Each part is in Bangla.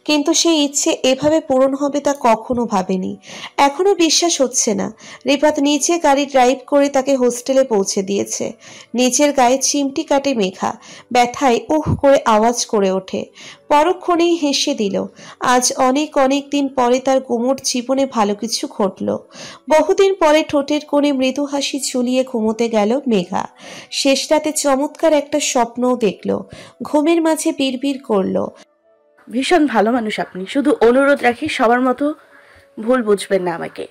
কিন্তু সেই ইচ্ছে এভাবে পূরণ হবে তা কখনো ভাবেনি। এখনো বিশ্বাস হচ্ছে না। রিফাত নিচে গাড়ি ড্রাইভ করে তাকে হোস্টেলে পৌঁছে দিয়েছে। নিচের গায়ে চিমটি কাটে মেঘা, ব্যথায় উহ করে আওয়াজ করে ওঠে। পরক্ষণেই হেসে দিল। আজ অনেক অনেক দিন পরে তার গুমোট জীবনে ভালো কিছু ঘটল। বহুদিন পরে ঠোঁটের কোণে মৃদু হাসি ঝুলিয়ে ঘুমোতে গেল মেঘা। শেষ রাতে চমৎকার একটা স্বপ্নও দেখল। ঘুমের মাঝে বিড়বিড় করল, ভীষণ ভালো মানুষ আপনি, শুধু অনুরোধ রাখি সবার মতো ভুল বুঝবেন না আমাকে।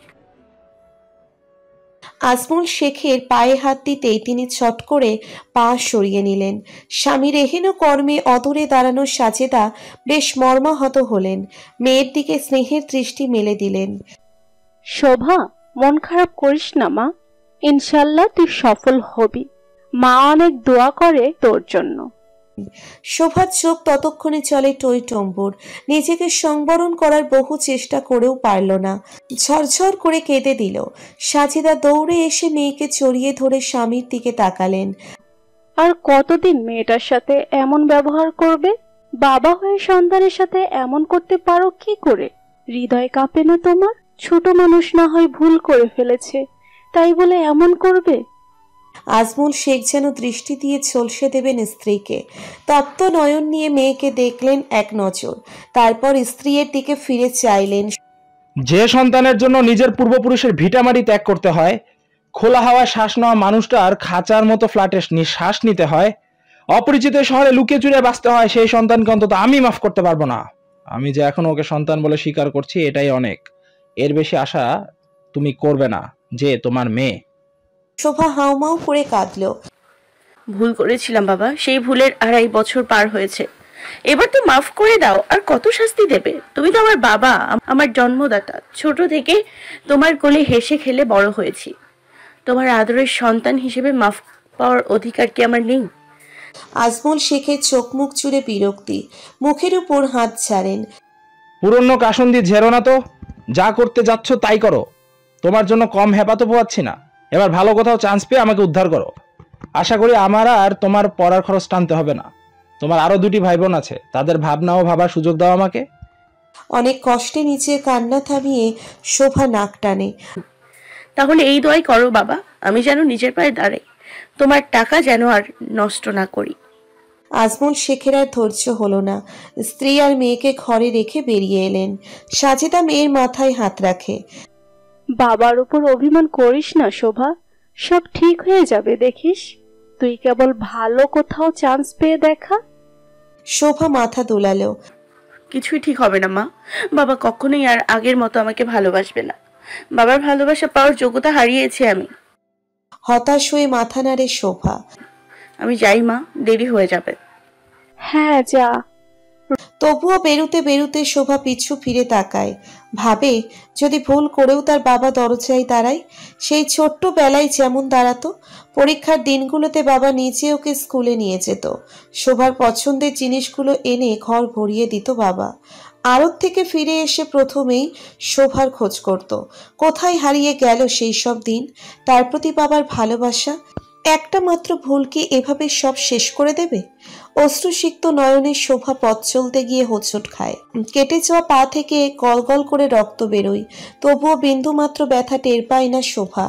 আজমল শেখের পায়ে হাত দিতেই তিনি ছট করে পা সরিয়ে নিলেন। স্বামীর এহেন কর্মে অদূরে দাঁড়ানো সাজেদা বেশ মর্মাহত হলেন। মেয়ের দিকে স্নেহের দৃষ্টি মেলে দিলেন। শোভা, মন খারাপ করিস না মা, ইনশাল্লাহ তুই সফল হবি। মা অনেক দোয়া করে তোর জন্য। শোভার চোখ ততক্ষণে চলে টইটম্বুর। নিজেকে সংবরণ করার বহু চেষ্টা করেও পারল না, ঝরঝর করে কেঁদে দিল। সাজেদা দৌড়ে এসে মেয়েকে জড়িয়ে ধরে স্বামীর দিকে তাকালেন। আর কতদিন মেয়েটার সাথে এমন ব্যবহার করবে? বাবা হয়ে সন্তানের সাথে এমন করতে পারো কি করে? হৃদয় কাঁপে না তোমার? ছোট মানুষ না হয় ভুল করে ফেলেছে, তাই বলে এমন করবে? আজমল শেখ যেন দৃষ্টি দিয়ে ঝলসে দেবেন স্ত্রীকে। তপ্ত নয়ন নিয়ে মেয়েকে দেখলেন এক নজর, তারপর স্ত্রীর দিকে ফিরে চাইলেন। যে সন্তানের জন্য নিজের পূর্বপুরুষের ভিটামাটি ত্যাগ করতে হয়, খোলা হাওয়ায় শ্বাস নেওয়া মানুষটার খাঁচার মতো ফ্ল্যাটে শ্বাস নিতে হয়, অপরিচিত শহরে লুকিয়ে চুরে বাঁচতে হয়, সেই সন্তানকে অন্তত আমি মাফ করতে পারবো না। আমি যে এখন ওকে সন্তান বলে স্বীকার করছি, এটাই অনেক। এর বেশি আশা তুমি করবে না যে তোমার মেয়ে। শোভা হাউমাউ করে কাঁদল। ভুল করেছিলাম বাবা, সেই ভুলের 2.5 বছর পার হয়েছে, এবার তো মাফ করে দাও। আর কত শাস্তি দেবে? তুমি তো আমার বাবা, আমার জন্মদাতা। ছোট থেকে তোমার কোলে হেসে খেলে বড় হয়েছি। তোমার আদরের সন্তান হিসেবে মাফ পাওয়ার অধিকার কি আমার নেই? আজমল শেখের চোখ মুখ জুড়ে বিরক্তি, মুখের উপর হাত ছাড়েন। পুরনো কাসুন্দি ঝেড়ো না তো, যা করতে যাচ্ছ তাই করো। তোমার জন্য কম হেপাতো পোয়াচ্ছি না। এবার ভালো কোথাও চান্স পেয়ে আমাকে উদ্ধার করো। আশা করি আমার আর তোমার পড়ার খরচ টানতে হবে না। তোমার আরো 2টি ভাই বোন আছে, তাদের ভাবনা ও ভাবার সুযোগ দাও আমাকে। অনেক কষ্টে নিচে কান্না থামিয়ে শোভা নাক টানে। তাহলে এই দোয়াই করো বাবা, আমি যেন নিজের পায়ে দাঁড়াই, তোমার টাকা যেন আর নষ্ট না করি। আজমল শেখের আর ধৈর্য হলো না। স্ত্রী আর মেয়েকে ঘরে রেখে বেরিয়ে এলেন। সাজেদা মেয়ের মাথায় হাত রাখে। বাবার উপর অভিমান করিস না শোভা, সব ঠিক হয়ে যাবে দেখিস। তুই কেবল ভালো কোথাও চান্স পেয়ে দেখা। শোভা মাথা দোলালো। কিছুই ঠিক হবে না মা, বাবা কখনোই আর আগের মতো আমাকে ভালোবাসবে না। বাবার ভালোবাসা পাওয়ার যোগ্যতা হারিয়েছি আমি। হতাশ হয়ে মাথা নাড়ে শোভা। আমি যাই মা, দেরি হয়ে যাবে। হ্যাঁ যা। তবুও বেরুতে বেরুতে শোভা পিছু ফিরে তাকায়। ভাবে, যদি ভুল করেও তার বাবা দরজায় দাঁড়ায়, সেই ছোট্ট বেলায় যেমন দাঁড়াতো। পরীক্ষার দিনগুলোতে বাবা নিজে ওকে স্কুলে নিয়ে যেত। শোভার পছন্দের জিনিসগুলো এনে ঘর ভরিয়ে দিত বাবা। আড়ত থেকে ফিরে এসে প্রথমেই শোভার খোঁজ করত। কোথায় হারিয়ে গেল সেই সব দিন? তার প্রতি বাবার ভালোবাসা। একটা মাত্র ভুল কি এভাবে সব শেষ করে দেবে? অশ্রুসিক্ত নয়নের শোভা পথ চলতে গিয়ে হোঁচট খায়। কেটে যাওয়া পা থেকে গলগল করে রক্ত বেরোয়। তবুও বিন্দুমাত্র ব্যথা টের পায় না শোভা।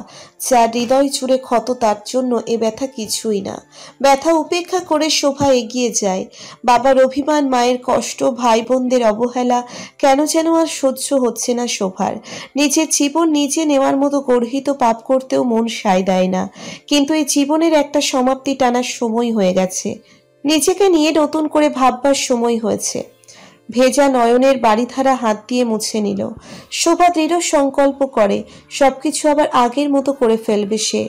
যার হৃদয় জুড়ে ক্ষত তার জন্য এ ব্যথা কিছুই না। ব্যথা উপেক্ষা করে শোভা এগিয়ে যায়। বাবার অভিমান, মায়ের কষ্ট, ভাই বোনদের অবহেলা কেন যেন আর সহ্য হচ্ছে না শোভার। নিজের জীবন নিজে নেওয়ার মতো গর্হিত পাপ করতেও মন সায় দেয় না। কিন্তু এই জীবনের একটা সমাপ্তি টানার সময় হয়ে গেছে। নিজেকে নিয়ে নতুন করে ভাববার সময় হয়েছে। ভেজা নয়নের বাড়িধারা হাত দিয়ে মুছে নিল। শোভা দৃঢ় সংকল্প করে সবকিছু আবার আগের মতো করে ফেলবে সে।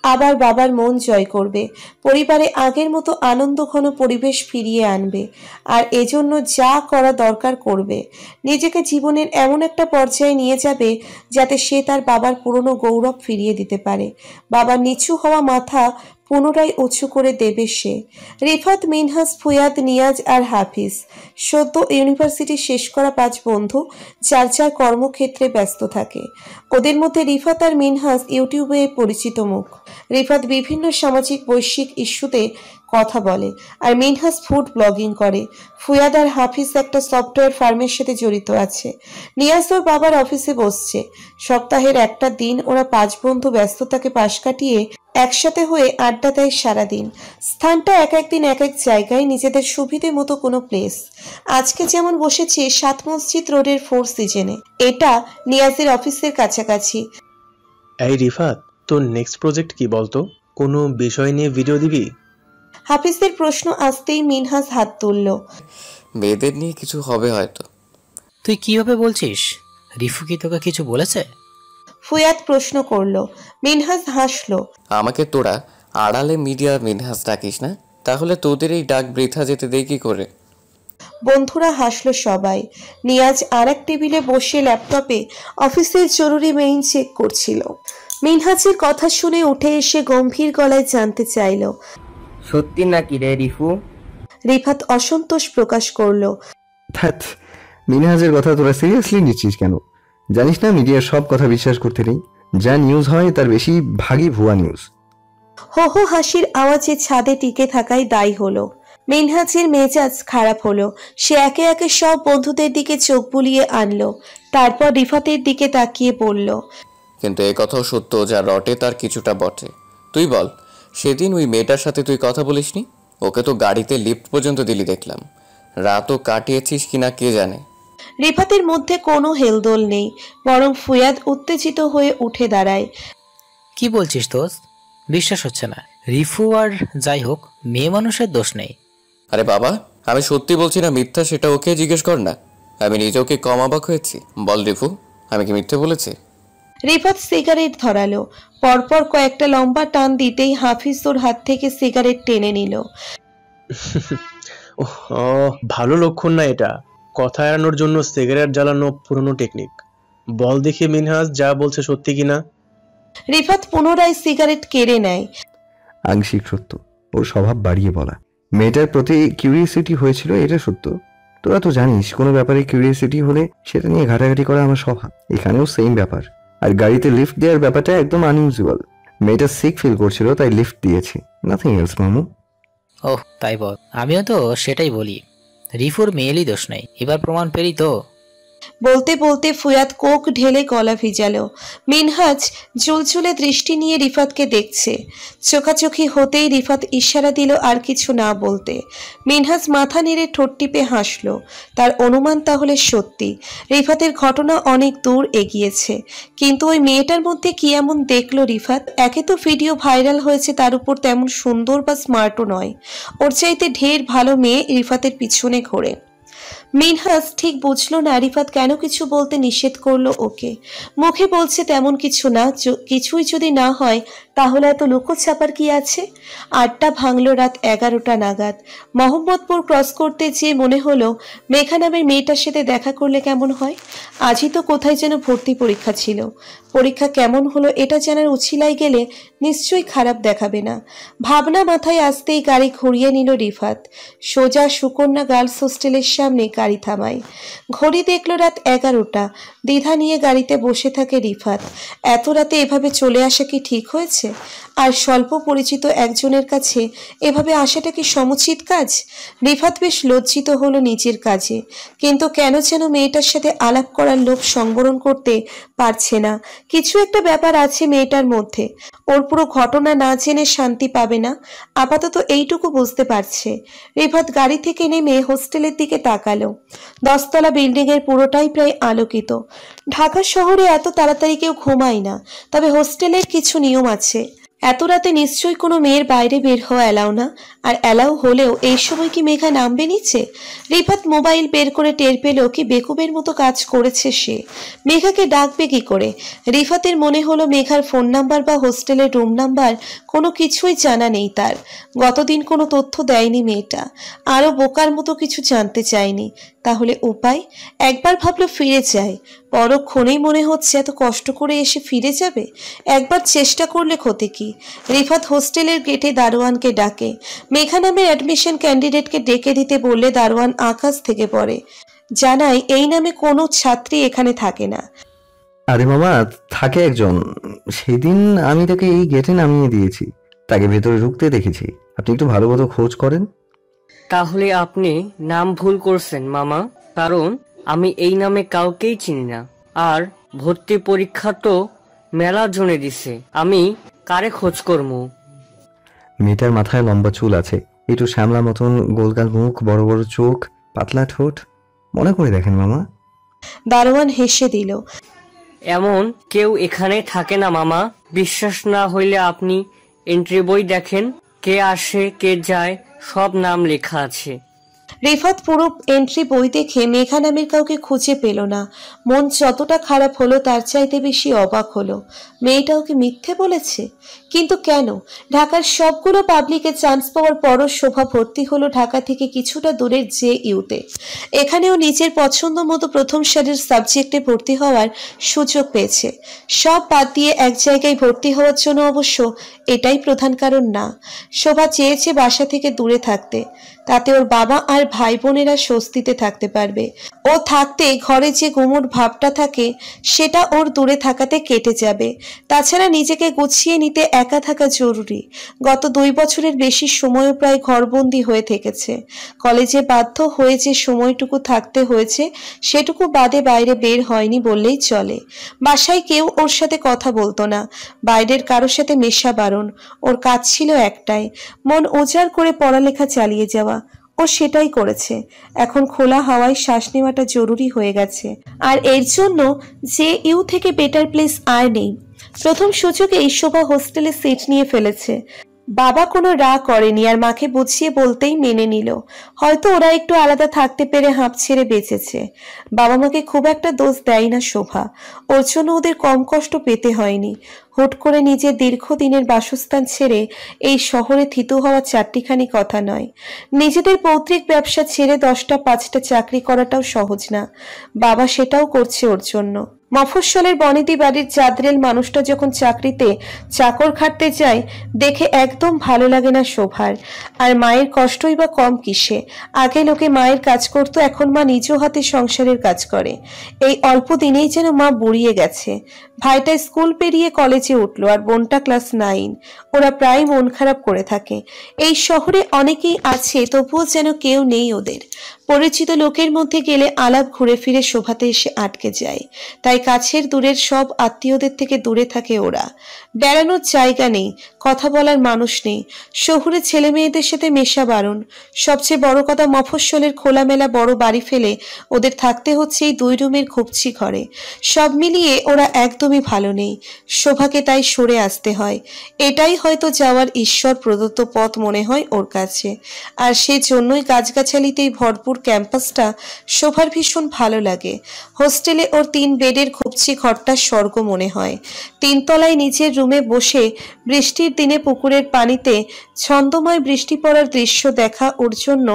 আবার বাবার মন জয় করবে, পরিবারে আগের মতো আনন্দঘন পরিবেশ ফিরিয়ে আনবে। আর এজন্য যা করা দরকার করবে। নিজেকে জীবনের এমন একটা পর্যায়ে নিয়ে যাবে যাতে সে তার বাবার পুরনো গৌরব ফিরিয়ে দিতে পারে। বাবার নিচু হওয়া মাথা পুনরায় উঁচু করে দেবে সে। রিফাত, মিনহাজ, ফুয়াদ, নিয়াজ আর হাফিজ সদ্য ইউনিভার্সিটি শেষ করা 5 বন্ধু যার যার কর্মক্ষেত্রে ব্যস্ত থাকে। ওদের মধ্যে রিফাত আর মিনহাজ ইউটিউবে পরিচিত মুখ। রিফাত বিভিন্ন সামাজিক বৈশ্বিক ইস্যুতে কথা বলে আর মিনহাজ ফুড ব্লগিং করে। ফুয়াদ আর হাফিজ একটা সফটওয়্যার ফার্মের সাথে জড়িত আছে। নিয়াজ ওর বাবার অফিসে বসছে। সপ্তাহের একটা দিন ওরা 5 বন্ধু ব্যস্ততাকে পাশ কাটিয়ে একসাথে হয়ে আড্ডা দেয় সারাদিন। স্থানটা এক একদিন এক এক জায়গায়, নিজেদের সুবিধে মতো কোনো প্লেস। আজকে যেমন বসেছে 7 মসজিদ রোডের 4 সিজনে। এটা নিয়াজের অফিসের কাছাকাছি। এই রিফাত, তোর নেক্সট প্রজেক্ট কি বলতো? কোনো বিষয় নিয়ে ভিডিও দিবি? হাফিজের প্রশ্ন আসতেই মিনহাজ হাত তুলল। মেয়েদের নিয়ে কিছু হবে হয়তো। তুই কিভাবে বলছিস? রিফু কি তোকে কিছু বলেছে? ফুয়াদ প্রশ্ন করলো। মিনহাজ হাসলো। আমাকে তোরা আড়ালে মিডিয়া মিনহাজ ডাকিস না, তাহলে তোদের এই ডাক বৃথা যেতে দেই কি করে? বন্ধুরা হাসলো সবাই। নিয়াজ আর এক টেবিলে বসে ল্যাপটপে অফিসের জরুরি মেইল চেক করছিল। মিনহাজের কথা শুনে উঠে এসে গম্ভীর গলায় জানতে চাইল, সত্যি নাকি রে রিফু? রিফাত অসন্তোষ প্রকাশ করলো। ধ্যাৎ, মিনহাজের কথা তোরা সিরিয়াসলি নিচ্ছিস কেন? জানিস না মিডিয়ার সব কথা বিশ্বাস করতে নেই। যা নিউজ হয় তার বেশি ভাগই ভুয়া নিউজ। হো হো হাসির আওয়াজে ছাদে টিকে থাকাই দায়ী হলো। মিনহাজের মেজাজ খারাপ হলো। সে একে একে সব বন্ধুদের দিকে চোখ বুলিয়ে আনলো। তারপর রিফাতের দিকে তাকিয়ে বলল, কিন্তু এ কথাও সত্য, যা রটে তার কিছুটা বটে। তুই বল, সেদিন ওই মেয়েটার সাথে তুই কথা বলিসনি? ওকে তো গাড়িতে লিফট পর্যন্ত দিলি দেখলাম। রাতও কাটিয়েছিস কিনা কে জানে। রিফাতের মধ্যে কোনো হেলদোল নেই, বরং ফুয়াদ উত্তেজিত হয়ে উঠে দাঁড়ায়। কি বলছিস দোস্ত? বিশ্বাস হচ্ছে না। রিফু আর যাই হোক, মেয়ে মানুষের দোষ নেই। আরে বাবা, আমি সত্যি বলছি না মিথ্যা সেটা ওকে জিজ্ঞেস কর না। আমি নিজেও কি কম অবাক হয়েছি? বল রিফু, আমি কি মিথ্যে বলেছি? রিফাত সিগারেট ধরালো। পরপর কয়েকটা লম্বা টান দিতেই হাফিজ ওর হাত থেকে সিগারেট টেনে নিল। ভালো লক্ষণ না এটা। কথা এড়ানোর জন্য সিগারেট জ্বালানো পুরনো টেকনিক। বল দেখি মিনহাজ যা বলছে সত্যি কিনা। রিফাত পুনরায় সিগারেট কেড়ে নেয়। আংশিক সত্য, ওর স্বভাব বাড়িয়ে বলা। মেয়েটার প্রতি কিউরিয়াসিটি হয়েছিল, এটা সত্য। তোরা তো জানিস, কোনো ব্যাপারে কিউরিয়াসিটি হলে সেটা নিয়ে ঘাটাঘাটি করা আমার স্বভাব। এখানেও সেম ব্যাপার। আর গাড়িতে লিফট দেওয়ার ব্যাপারটা একদম আনইউজুয়াল। মেয়েটা সিক ফিল করছিল তাই লিফট দিয়েছি, নাথিং এলস মামু। ওহ তাই বল। আমিও তো সেটাই বলি। রিফুর মেয়েরই দোষ নেই। এবার প্রমাণ পেলি তো। বলতে বলতে ফুয়াদ কোক ঢেলে গলা ভিজালো। মিনহাজ জুলঝুলে দৃষ্টি নিয়ে রিফাতকে দেখছে। চোখাচোখি হতেই রিফাত ইশারা দিল আর কিছু না বলতে। মিনহাজ মাথা নেড়ে ঠোঁট টিপে হাসলো। তার অনুমান তাহলে সত্যি, রিফাতের ঘটনা অনেক দূর এগিয়েছে। কিন্তু ওই মেয়েটার মধ্যে কি এমন দেখলো রিফাত? একে তো ভিডিও ভাইরাল হয়েছে, তার উপর তেমন সুন্দর বা স্মার্টও নয়। ওর চাইতে ঢের ভালো মেয়ে রিফাতের পিছনে ঘোরে। মিনহাজ ঠিক বুঝলো না রিফাত কেন কিছু বলতে নিষেধ করলো ওকে। মুখে বলছে তেমন কিছু না, কিছুই যদি না হয় তাহলে এত লুকোছাপার কি আছে? আড্ডা ভাঙলো রাত 11টা নাগাদ। মোহাম্মদপুর ক্রস করতে যেয়ে মনে হলো মেঘা নামের মেয়েটার সাথে দেখা করলে কেমন হয়। আজই তো কোথায় যেন ভর্তি পরীক্ষা ছিল। পরীক্ষা কেমন হলো এটা জানার উছিলায় গেলে নিশ্চয়ই খারাপ দেখাবে না। ভাবনা মাথায় আসতেই গাড়ি ঘুরিয়ে নিল রিফাত। সোজা সুকন্যা গার্লস হোস্টেলের সামনে গাড়ি থামায়। ঘড়ি দেখলো রাত 11টা। দ্বিধা নিয়ে গাড়িতে বসে থাকে রিফাত। এত রাতে এভাবে চলে আসা কি ঠিক হয়েছে? আর স্বল্প পরিচিত একজনের কাছে এভাবে আসাটা কি সমুচিত কাজ? রিফাত বেশ লজ্জিত হলো নিজের কাজে, কিন্তু কেন যেন মেয়েটার সাথে আলাপ করার লোভ সংবরণ করতে পারছে না। কিছু একটা ব্যাপার আছে মেয়েটার মধ্যে। ওর পুরো ঘটনা না জেনে শান্তি পাবে না, আপাতত এইটুকু বুঝতে পারছে। রিফাত গাড়ি থেকে নেমে হোস্টেলের দিকে তাকালো। 10 তলা বিল্ডিং এর পুরোটাই প্রায় আলোকিত। ঢাকা শহরে এত তাড়াতাড়ি কেউ ঘুমায় না, তবে হোস্টেলের কিছু নিয়ম আছে। এত রাতে নিশ্চয়ই কোনো মেয়ের বাইরে বের হওয়া এলাও না, আর অ্যালাউ হলেও এই সময় কি মেঘা নামবে নিচে? রিফাত মোবাইল বের করে টের পেল কি বেকুবের মতো কাজ করেছে সে। মেঘাকে ডাকবে কি করে? রিফাতের মনে হলো মেঘার ফোন নাম্বার বা হোস্টেলের রুম নাম্বার কোনো কিছুই জানা নেই তার। গতদিন কোনো তথ্য দেয়নি মেয়েটা, আরো বোকার মতো কিছু জানতে চায়নি। তাহলে উপায়? একবার ভাবলো ফিরে যায়, পরক্ষণেই মনে হচ্ছে এত কষ্ট করে এসে ফিরে যাবে। একবার চেষ্টা করলে ক্ষতি কি? রিফাত হোস্টেলের গেটে দারোয়ানকে ডাকে। মেঘা নামের অ্যাডমিশন ক্যান্ডিডেটকে ডেকে দিতে বললে দারোয়ান আকাশ থেকে পড়ে, জানায় এই নামে কোনো ছাত্রী এখানে থাকে না। আরে মামা, থাকে একজন। সেদিন আমি তাকে এই গেটে নামিয়ে দিয়েছি, তাকে ভেতরে ঢুকতে দেখেছি। আপনি একটু ভালো মতো খোঁজ করেন। তাহলে আপনি নাম ভুল করছেন মামা, কারণ আমি এই নামে কাউকেই চিনি না। আর ভর্তি পরীক্ষা তো মেলা জনে দিছে, আমি কারে খোঁজ করবো? মেয়েটার মাথায় লম্বা চুল আছে, একটু শ্যামলা মতন, গোলগাল মুখ, বড় বড় চোখ, পাতলা ঠোঁট। মনে করে দেখেন মামা। দারোয়ান হেসে দিল। এমন কেউ এখানে থাকে না মামা। বিশ্বাস না হইলে আপনি এন্ট্রি বই দেখেন, কে আসে কে যায় সব নাম লেখা আছে। রিফাত পুরো এন্ট্রি বই দেখে মেঘা নামের কাউকে খুঁজে পেল না। মন যতটা খারাপ হলো তার চাইতে বেশি অবাক হলো। মেয়েটা ওকে মিথ্যে বলেছে, কিন্তু কেন? ঢাকার সবগুলো পাবলিকে চান্স পাওয়ার পরও শোভা ভর্তি হলো ঢাকা থেকে কিছুটা দূরের JU-তে। এখানেও নিজের পছন্দ মতো প্রথম সারির সাবজেক্টে ভর্তি হওয়ার সুযোগ পেয়েছে। সব বাদ দিয়ে এক জায়গায় ভর্তি হওয়ার জন্য অবশ্য এটাই প্রধান কারণ না। শোভা চেয়েছে বাসা থেকে দূরে থাকতে, তাতে ওর বাবা আর ভাই বোনেরা স্বস্তিতে থাকতে পারবে। ও থাকতে ঘরে যে গুমুট ভাবটা থাকে সেটা ওর দূরে থাকাতে কেটে যাবে। তাছাড়া নিজেকে গুছিয়ে নিতে একা থাকা জরুরি। গত 2 বছরের বেশি সময়ও প্রায় ঘরবন্দি হয়ে থেকেছে। কলেজে বাধ্য হয়ে যে সময়টুকু থাকতে হয়েছে সেটুকু বাদে বাইরে বের হয়নি বললেই চলে। বাসায় কেউ ওর সাথে কথা বলতো না, বাইরের কারোর সাথে মেশা বারণ। ওর কাজ ছিল একটাই, মন উজাড় করে পড়ালেখা চালিয়ে যাওয়া। ও সেটাই করেছে। এখন খোলা হাওয়ায় শ্বাস নেওয়াটা জরুরি হয়ে গেছে, আর এর জন্য JU থেকে বেটার প্লেস আর নেই। প্রথম সুযোগেই শোভা হোস্টেলে সিট নিয়ে ফেলেছে। বাবা কোনো রাগ করেনি, আর মাকে বুঝিয়ে বলতেই মেনে নিল। হয়তো ওরা একটু আলাদা থাকতে পেরে হাঁপ ছেড়ে বেঁচেছে। বাবা মাকে খুব একটা দোষ দেয় না শোভা, ওর জন্য ওদের কম কষ্ট পেতে হয়নি। হুট করে নিজের দীর্ঘদিনের বাসস্থান ছেড়ে এই শহরে থিতু হওয়া চারটিখানি কথা নয়। নিজেদের পৈতৃক ব্যবসা ছেড়ে 10টা 5টা চাকরি করাটাও সহজ না। বাবা সেটাও করছে ওর জন্য। মফস্বলের বনেদি বাড়ির চাঁদরেল মানুষটা যখন চাকরিতে চাকর খাটতে যায় দেখে একদম ভালো লাগে না শোভার। আর মায়ের কষ্টই বা কম কিসে? আগে লোকে মায়ের কাজ করতো, এখন মা নিজ হাতে সংসারের কাজ করে। এই অল্প দিনেই যেন মা বুড়িয়ে গেছে। ভাইটা স্কুল পেরিয়ে কলেজে উঠলো, আর বোনটা ক্লাস 9। ওরা প্রায় মন খারাপ করে থাকে। এই শহরে অনেকেই আছে, তবুও যেন কেউ নেই ওদের। পরিচিত লোকের মধ্যে গেলে আলাপ ঘুরে ফিরে শোভাতে এসে আটকে যায়। তাই কাছের দূরের সব আত্মীয়দের থেকে দূরে থাকে ওরা। বেড়ানোর জায়গা নেই, কথা বলার মানুষ নেই। শহুরে ছেলে মেয়েদের সাথে মেশা বারণ। সবচেয়ে বড় কথা, মফস্বলের খোলামেলা বড় বাড়ি ফেলে ওদের থাকতে হচ্ছে এই 2 রুমের খুবছি ঘরে। সব মিলিয়ে ওরা একদমই ভালো নেই। শোভাকে তাই সরে আসতে হয়। এটাই হয়তো যাওয়ার ঈশ্বর প্রদত্ত পথ মনে হয় ওর কাছে। আর সেজন্যই গাছগাছালিতেই ভরপুর ক্যাম্পাসটা শোভার ভীষণ ভালো লাগে। হোস্টেলে ওর 3 বেডের খুবছি ঘরটা স্বর্গ মনে হয়। 3 তলায় নিচের রুমে বসে বৃষ্টির দিনে পুকুরের পানিতে ছন্দময় বৃষ্টি পড়ার দৃশ্য দেখা ওর জন্য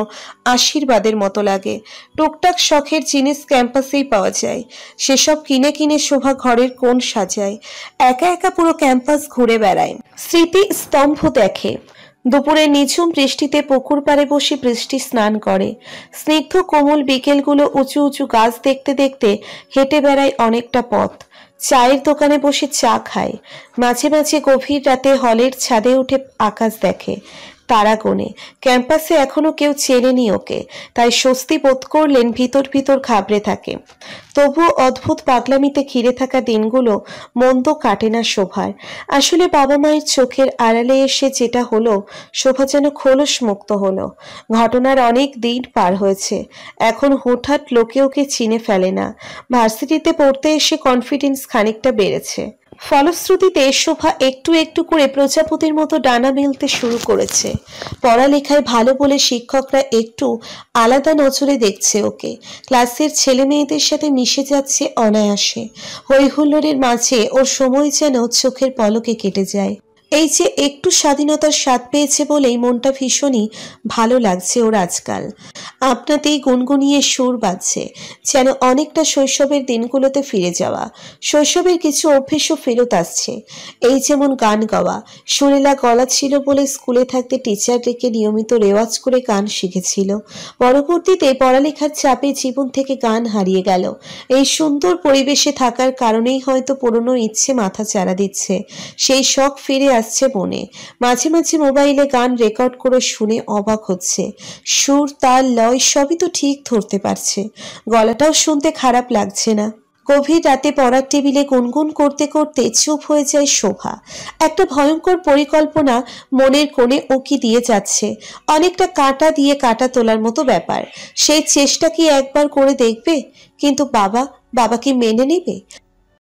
আশীর্বাদের মতো লাগে। টুকটাক শখের জিনিস ক্যাম্পাসেই পাওয়া যায়, সেসব কিনে কিনে শোভা ঘরের কোণ সাজায়। একা একা পুরো ক্যাম্পাস ঘুরে বেড়ায়, স্মৃতি স্তম্ভ দেখে। দুপুরে নিঝুম বৃষ্টিতে পুকুর পাড়ে বসে বৃষ্টি স্নান করে। স্নিগ্ধ কোমল বিকেলগুলো উঁচু উঁচু গাছ দেখতে দেখতে হেঁটে বেড়ায় অনেকটা পথ। চায়ের দোকানে বসে চা খায়। মাঝে মাঝে গভীর রাতে হলের ছাদে উঠে আকাশ দেখে, তারা গোনে। ক্যাম্পাসে এখনো কেউ চেনেনি ওকে, তাই স্বস্তি বোধ করলেন ভিতর ভিতর ঘাবড়ে থাকে। তবুও অদ্ভুত পাগলামিতে ঘিরে থাকা দিনগুলো মন্দ কাটে না শোভার। আসলে বাবা মায়ের চোখের আড়ালে এসে যেটা হলো, শোভা যেন খোলস মুক্ত হলো। ঘটনার অনেক দিন পার হয়েছে, এখন হঠাৎ লোকে ওকে চিনে ফেলে না। ভার্সিটিতে পড়তে এসে কনফিডেন্স খানিকটা বেড়েছে। ফলশ্রুতিতে শোভা একটু একটু করে প্রজাপতির মতো ডানা মেলতে শুরু করেছে। পড়ালেখায় ভালো বলে শিক্ষকরা একটু আলাদা নজরে দেখছে ওকে। ক্লাসের ছেলে মেয়েদের সাথে মিশে যাচ্ছে অনায়াসে। হই হুল্লোড়ের মাঝে ওর সময় যেন চোখের পলকে কেটে যায়। এই যে একটু স্বাধীনতার স্বাদ পেয়েছে বলেই মনটা ভীষণই ভালো লাগছে ওর আজকাল। আপনাতেই গুনগুনিয়ে সুর বাজছে, যেন অনেকটা শৈশবের দিনগুলোতে ফিরে যাওয়া। শৈশবের কিছু অভ্যেসও ফেরত আসছে। এই যেমন গান গাওয়া। সুরেলা গলা ছিল বলে স্কুলে থাকতে টিচার ডেকে নিয়মিত রেওয়াজ করে গান শিখেছিল। পরবর্তীতে পড়ালেখার চাপে জীবন থেকে গান হারিয়ে গেল। এই সুন্দর পরিবেশে থাকার কারণেই হয়তো পুরনো ইচ্ছে মাথা চাড়া দিচ্ছে। সেই শখ ফিরে আসছে মনে। মাঝে মাঝে মোবাইলে গান রেকর্ড করে শুনে অবাক হচ্ছে। সুর, তাল, লয় সবই তো ঠিক ধরতে পারছে। গলাটাও শুনতে খারাপ লাগছে না। গভীর রাতে পড়ার টেবিলে গুনগুন করতে করতে চুপ হয়ে যায় শোভা। একটা ভয়ঙ্কর পরিকল্পনা মনের কোণে উকি দিয়ে যাচ্ছে। অনেকটা কাঁটা দিয়ে কাঁটা তোলার মতো ব্যাপার। সেই চেষ্টা কি একবার করে দেখবে? কিন্তু বাবা কি মেনে নেবে?